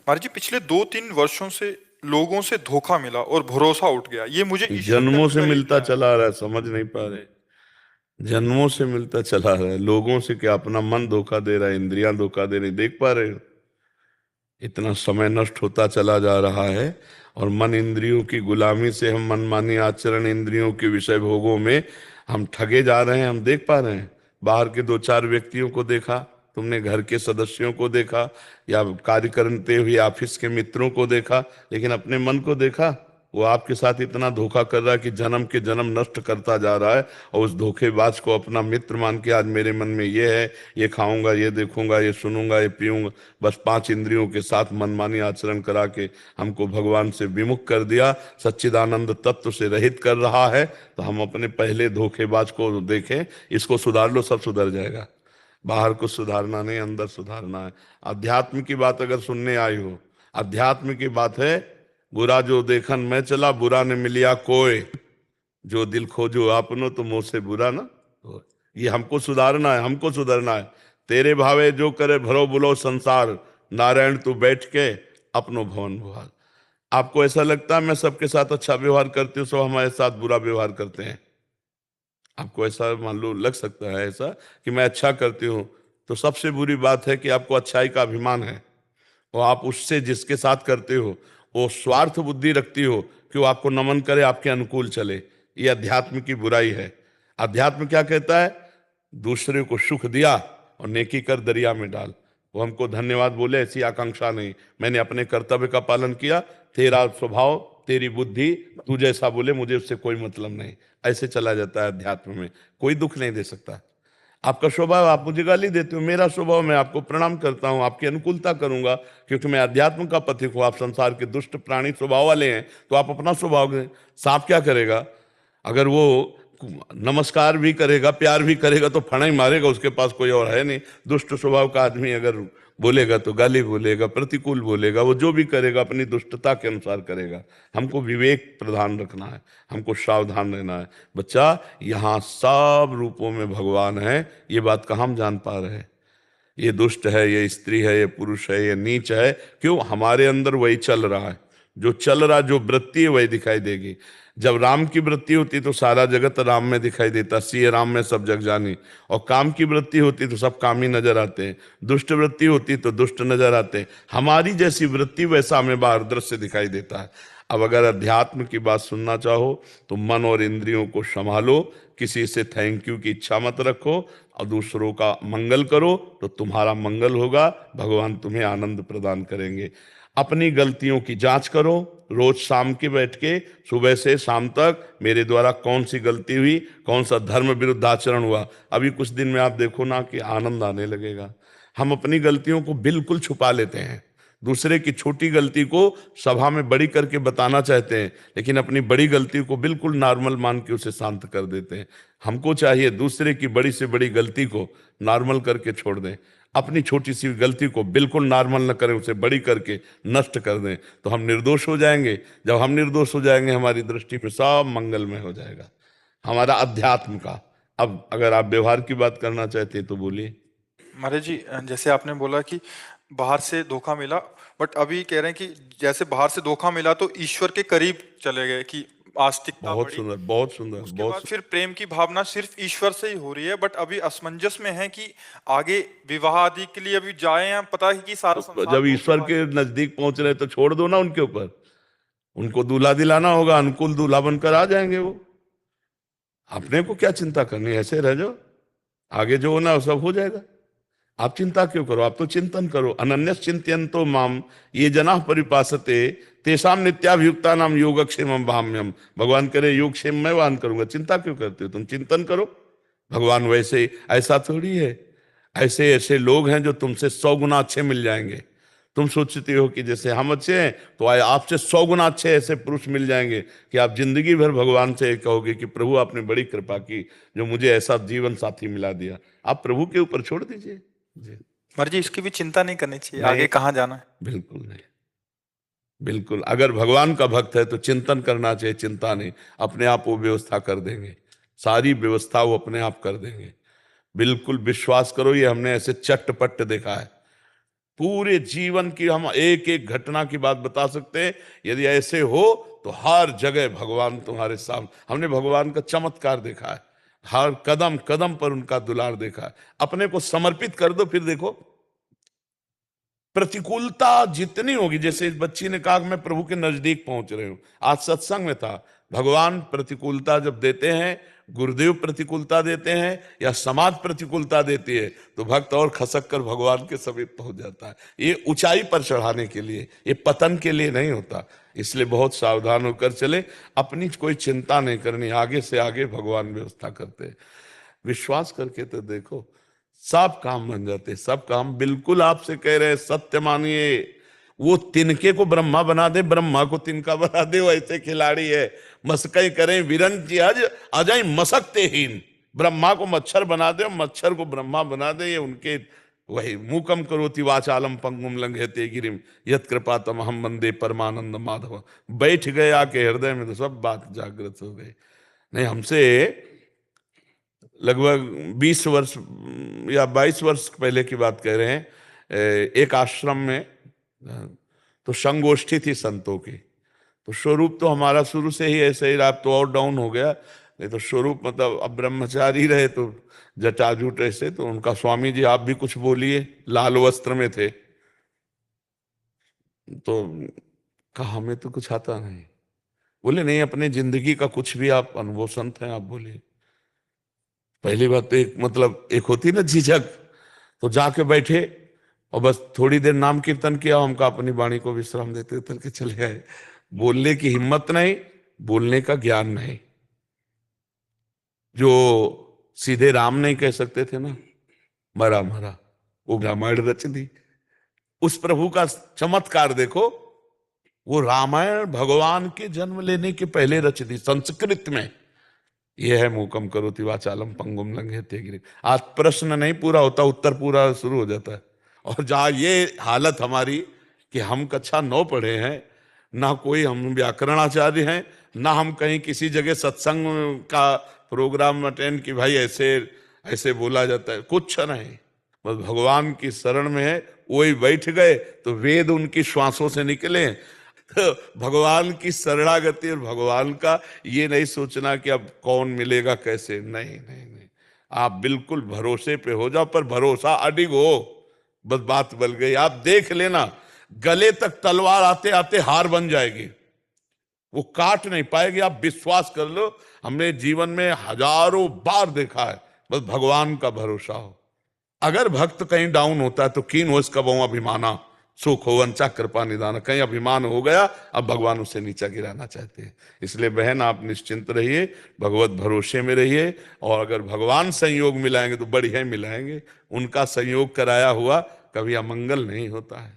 महाराज जी, पिछले 2-3 वर्षों से लोगों से धोखा मिला और भरोसा उठ गया। ये मुझे ईश्वर के जन्मों से अंदर ही मिलता दिया है। चला आ रहा है, समझ नहीं पा रहे। जन्मों से मिलता चला आ रहा है लोगों से। क्या अपना मन धोखा दे रहा है, इंद्रियां धोखा दे रही, देख पा रहे हो? इतना समय नष्ट होता चला जा रहा है और मन इंद्रियों की गुलामी से हम मनमानी आचरण, इंद्रियों के विषय भोगों में हम ठगे जा रहे हैं। हम देख पा रहे हैं। बाहर के दो चार व्यक्तियों को देखा तुमने, घर के सदस्यों को देखा, या कार्य करते हुए ऑफिस के मित्रों को देखा, लेकिन अपने मन को देखा? वो आपके साथ इतना धोखा कर रहा है कि जन्म के जन्म नष्ट करता जा रहा है। और उस धोखेबाज को अपना मित्र मान के आज मेरे मन में ये है, ये खाऊंगा, ये देखूंगा, ये सुनूंगा, ये पीऊंगा, बस पांच इंद्रियों के साथ मनमानी आचरण करा के हमको भगवान से विमुख कर दिया, सच्चिदानंद तत्व से रहित कर रहा है। तो हम अपने पहले धोखेबाज को देखें, इसको सुधार लो, सब सुधर जाएगा। बाहर को सुधारना नहीं, अंदर सुधारना है। अध्यात्म की बात अगर सुनने आई हो, अध्यात्म की बात है, बुरा जो देखन मैं चला, बुरा ने मिलिया कोय, जो दिल खोजो आपनो तो मुंह से बुरा ना हो। ये हमको सुधारना है, हमको सुधरना है। तेरे भावे जो करे भरो बुलो संसार, नारायण तू बैठ के अपनो भवन भुआल। आपको ऐसा लगता है मैं सबके साथ अच्छा व्यवहार करती हूँ, सब हमारे साथ बुरा व्यवहार करते हैं? आपको ऐसा मान लो लग सकता है ऐसा कि मैं अच्छा करती हूँ, तो सबसे बुरी बात है कि आपको अच्छाई का अभिमान है और आप उससे जिसके साथ करते हो वो स्वार्थ बुद्धि रखती हो कि वो आपको नमन करे, आपके अनुकूल चले। ये अध्यात्म की बुराई है। अध्यात्म क्या कहता है? दूसरे को सुख दिया और नेकी कर दरिया में डाल। वो हमको धन्यवाद बोले, ऐसी आकांक्षा नहीं। मैंने अपने कर्तव्य का पालन किया, तेरा स्वभाव, तेरी बुद्धि, तू जैसा बोले मुझे उससे कोई मतलब नहीं। ऐसे चला जाता है अध्यात्म में। कोई दुख नहीं दे सकता। आपका स्वभाव, आप मुझे गाली देते हो, मेरा स्वभाव मैं आपको प्रणाम करता हूं, आपकी अनुकूलता करूंगा, क्योंकि मैं अध्यात्म का पथिक हूं। आप संसार के दुष्ट प्राणी स्वभाव वाले हैं, तो आप अपना स्वभाव दें। सांप क्या करेगा? अगर वो नमस्कार भी करेगा, प्यार भी करेगा, तो फणा ही मारेगा, उसके पास कोई और है नहीं। दुष्ट स्वभाव का आदमी अगर बोलेगा तो गाली बोलेगा, प्रतिकूल बोलेगा, वो जो भी करेगा अपनी दुष्टता के अनुसार करेगा। हमको विवेक प्रधान रखना है, हमको सावधान रहना है। बच्चा, यहाँ सब रूपों में भगवान है, ये बात कहाँ हम जान पा रहे हैं? ये दुष्ट है, ये स्त्री है, ये पुरुष है, ये नीच है, क्यों? हमारे अंदर वही चल रहा है। जो चल रहा, जो वृत्ति है वही दिखाई देगी। जब राम की वृत्ति होती तो सारा जगत राम में दिखाई देता, सिए राम में सब जग जानी। और काम की वृत्ति होती तो सब काम ही नजर आते हैं। दुष्ट वृत्ति होती तो दुष्ट नजर आते हैं। हमारी जैसी वृत्ति वैसा हमें बाहर दृश्य दिखाई देता है। अब अगर अध्यात्म की बात सुनना चाहो तो मन और इंद्रियों को संभालो, किसी से थैंक यू की इच्छा मत रखो, और दूसरों का मंगल करो तो तुम्हारा मंगल होगा, भगवान तुम्हें आनंद प्रदान करेंगे। अपनी गलतियों की जांच करो, रोज शाम के बैठ के, सुबह से शाम तक मेरे द्वारा कौन सी गलती हुई, कौन सा धर्म विरुद्ध आचरण हुआ। अभी कुछ दिन में आप देखो ना कि आनंद आने लगेगा। हम अपनी गलतियों को बिल्कुल छुपा लेते हैं, दूसरे की छोटी गलती को सभा में बड़ी करके बताना चाहते हैं, लेकिन अपनी बड़ी गलती को बिल्कुल नॉर्मल मान के उसे शांत कर देते हैं। हमको चाहिए दूसरे की बड़ी से बड़ी गलती को नॉर्मल करके छोड़ दें, अपनी छोटी सी गलती को बिल्कुल नॉर्मल न करें, उसे बड़ी करके नष्ट कर दें, तो हम निर्दोष हो जाएंगे। जब हम निर्दोष हो जाएंगे, हमारी दृष्टि में सब मंगलमय हो जाएगा, हमारा अध्यात्म का। अब अगर आप व्यवहार की बात करना चाहते हैं तो बोलिए। महाराज जी, जैसे आपने बोला कि बाहर से धोखा मिला, बट अभी कह रहे हैं कि जैसे बाहर से धोखा मिला तो ईश्वर के करीब चले गए, कि आस्तिकता बहुत बढ़ी। सुंदर, बहुत सुंदर, उसके बहुत बाद सुंदर। फिर प्रेम की भावना सिर्फ ईश्वर से ही हो रही है, बट अभी असमंजस में है कि आगे विवाह आदि के लिए अभी जाए या पता है कि सारा तो संसार जब ईश्वर धोखेबाज के है। नजदीक पहुंच रहे तो छोड़ दो ना उनके ऊपर। उनको दूल्हा दिलाना होगा, अनुकूल दूल्हा बनकर आ जाएंगे वो। अपने को क्या चिंता करनी है, ऐसे रह जाओ, आगे जो होना वो सब हो जाएगा। आप चिंता क्यों करो? आप तो चिंतन करो। अनन्यस चिंतयन्तो माम ये जना परिपासते तेषाम नित्याभियुक्ता नाम योगक्षेमम भाम्यम। भगवान करे योगक्षेम मैं वाहन करूंगा, चिंता क्यों करते हो? तुम चिंतन करो। भगवान वैसे, ऐसा थोड़ी है, ऐसे ऐसे लोग हैं जो तुमसे 100 गुना अच्छे मिल जाएंगे। तुम सोचती हो कि जैसे हम अच्छे हैं तो आए आपसे 100 गुना अच्छे ऐसे पुरुष मिल जाएंगे कि आप जिंदगी भर भगवान से कहोगे कि प्रभु आपने बड़ी कृपा की, जो मुझे ऐसा जीवन साथी मिला दिया। आप प्रभु के ऊपर छोड़ दीजिए जी। महाराज जी, इसकी भी चिंता नहीं करनी चाहिए नहीं, आगे कहाँ जाना है। बिल्कुल नहीं। बिल्कुल, अगर भगवान का भक्त है तो चिंतन करना चाहिए, चिंता नहीं। अपने आप वो व्यवस्था कर देंगे, सारी व्यवस्था वो अपने आप कर देंगे। बिल्कुल विश्वास करो, ये हमने ऐसे चट्टपट देखा है। पूरे जीवन की हम एक एक घटना की बात बता सकते हैं। यदि ऐसे हो तो हर जगह भगवान तुम्हारे सामने, हमने भगवान का चमत्कार देखा है, हर कदम कदम पर उनका दुलार देखा है। अपने को समर्पित कर दो, फिर देखो प्रतिकूलता जितनी होगी, जैसे इस बच्ची ने कहा कि मैं प्रभु के नजदीक पहुंच रही हूं, आज सत्संग में था, भगवान प्रतिकूलता जब देते हैं, गुरुदेव प्रतिकूलता देते हैं या समाज प्रतिकूलता देती है, तो भक्त और खसक कर भगवान के समीप पहुंच जाता है। ये ऊंचाई पर चढ़ाने के लिए, ये पतन के लिए नहीं होता। इसलिए बहुत सावधान होकर चले, अपनी कोई चिंता नहीं करनी, आगे से आगे भगवान व्यवस्था करते हैं। विश्वास करके तो देखो, सब काम बन जाते, सब काम। बिल्कुल आपसे कह रहे हैं, सत्य मानिए। वो तिनके को ब्रह्मा बना दे, ब्रह्मा को तिनका बना दे, वो ऐसे खिलाड़ी है। मस्कई करें विरंच अज अजय मसकते हीन, ब्रह्मा को मच्छर बना दे, मच्छर को ब्रह्मा बना दे, ये उनके वही मूकम करोति वाचालम पंगुम लंघयते गिरिम यत् कृपा तमहम वंदे परमानंद माधव। बैठ गए आके हृदय में, तो सब बात जागृत हो गई। नहीं, हमसे लगभग 20 वर्ष या 22 वर्ष पहले की बात कह रहे हैं, एक आश्रम में तो संगोष्ठी थी संतों की। तो स्वरूप तो हमारा शुरू से ही ऐसे ही रहा, तो और डाउन हो गया। नहीं तो स्वरूप मतलब अब ब्रह्मचारी रहे, तो जटाजूट ऐसे। तो उनका स्वामी जी आप भी कुछ बोलिए, लाल वस्त्र में थे। तो कहा हमें तो कुछ आता नहीं। बोले नहीं, अपने जिंदगी का कुछ भी आप अनुभव संत हैं, आप बोलिए। पहली बात तो एक मतलब एक होती ना झिझक, तो जाके बैठे और बस थोड़ी देर नाम कीर्तन किया, हमका अपनी वाणी को विश्राम देते करके चले गए। बोलने की हिम्मत नहीं, बोलने का ज्ञान नहीं। जो सीधे राम नहीं कह सकते थे ना, मरा मरा, वो रामायण रच दी। उस प्रभु का चमत्कार देखो, वो रामायण भगवान के जन्म लेने के पहले रच दी संस्कृत में। यह है मूकम करोति वाचालम पंगुम लंघयते गिरिम। आज प्रश्न नहीं पूरा होता, उत्तर पूरा शुरू हो जाता है। और जहां ये हालत हमारी कि हम कक्षा 9 पढ़े हैं, ना कोई हम व्याकरणाचार्य हैं, ना हम कहीं किसी जगह सत्संग का प्रोग्राम अटेंड कि भाई ऐसे ऐसे बोला जाता है, कुछ नहीं। बस भगवान की शरण में है, वही बैठ गए तो वेद उनकी श्वासों से निकले। भगवान की शरणागति और भगवान का ये नहीं सोचना कि अब कौन मिलेगा कैसे, नहीं नहीं नहीं। आप बिल्कुल भरोसे पे हो जाओ, पर भरोसा अडिग हो, बस बात बल गई। आप देख लेना, गले तक तलवार आते आते हार बन जाएगी, वो काट नहीं पाएगी। आप विश्वास कर लो, हमने जीवन में हजारों बार देखा है। बस भगवान का भरोसा हो। अगर भक्त कहीं डाउन होता है तो कीन हो इसका बहु अभिमाना सुख हो वंचा कृपा निदान। कहीं अभिमान हो गया, अब भगवान उसे नीचा गिराना चाहते हैं। इसलिए बहन आप निश्चिंत रहिए, भगवत भरोसे में रहिए। और अगर भगवान संयोग मिलाएंगे तो बढ़िया मिलाएंगे, उनका संयोग कराया हुआ कभी अमंगल नहीं होता है।